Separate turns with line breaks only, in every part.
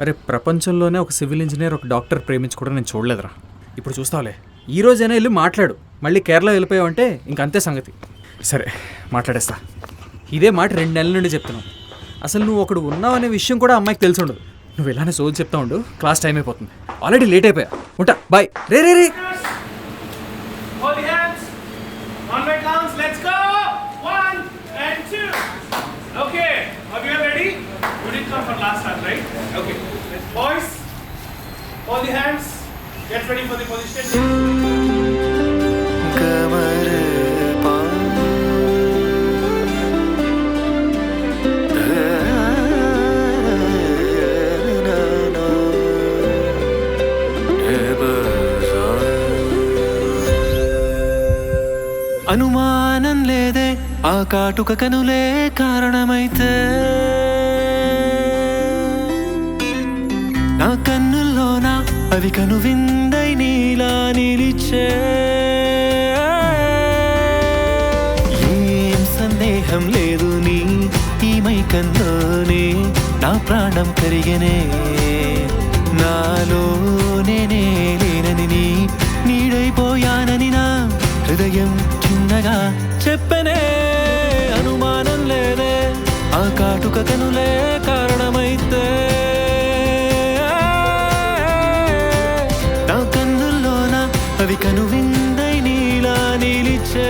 అరే ప్రపంచంలోనే ఒక సివిల్ ఇంజనీర్ ఒక డాక్టర్ ప్రేమించుకోవడం నేను చూడలేదురా. ఇప్పుడు చూస్తావులే, ఈ రోజైనా వెళ్ళి మాట్లాడు. మళ్ళీ కేరళ వెళ్ళిపోయావంటే ఇంకంతే సంగతి. సరే మాట్లాడేస్తా. ఇదే మాట 2 నెలల నుండి చెప్తున్నావు. అసలు నువ్వు ఒకడు ఉన్నావనే విషయం కూడా అమ్మాయికి తెలిసి ఉండదు. నువ్వు ఇలానే సోది చెప్తా ఉండు, క్లాస్ టైం అయిపోతుంది. ఆల్రెడీ లేట్ అయిపోయా. ఉంటా, బాయ్. రే రే రే
Hold the hands. On my counts, let's go. 1 and 2. Okay, are you ready? You did come for last time, right? Okay. Let's boys. Hold the hands. Get ready for the position.
అనుమానం లేదే ఆ కాటుక కనులే కారణమైతే నా కన్నుల్లోన అవి కను విందై నీలా నిలిచే ఏం సందేహం లేదు నీ ఈ మైకంలోనే నా ప్రాణం కరిగనే నాలో నేనే లేనని నీ నీడైపోయానని నా హృదయం చిన్నగా చెప్పనే అనుమానం లేదే ఆ కాటుక కనులే కారణమైతే నా కన్నుల్లోన అవి కను విందై నీలా నిలిచే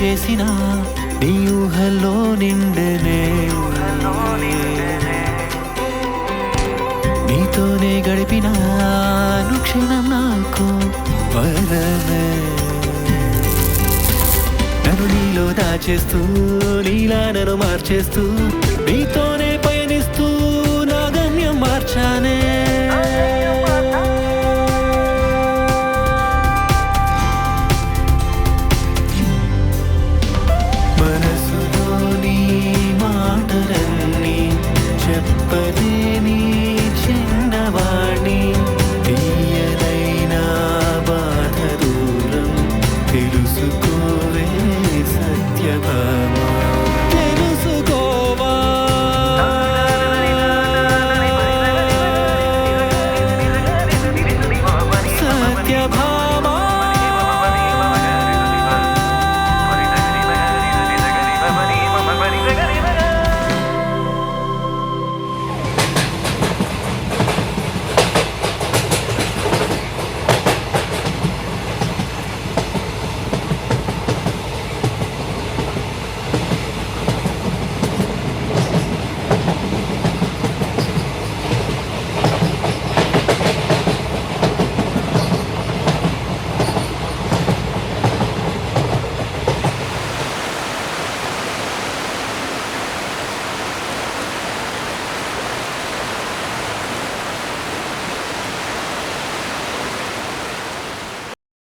చేసిన నీ ఊహల్లో నిండనే నీతోనే గడిపిన క్షణం నాకు వరమే నన్ను నీలో దాచేస్తూ నీలా నన్ను మార్చేస్తూ నీ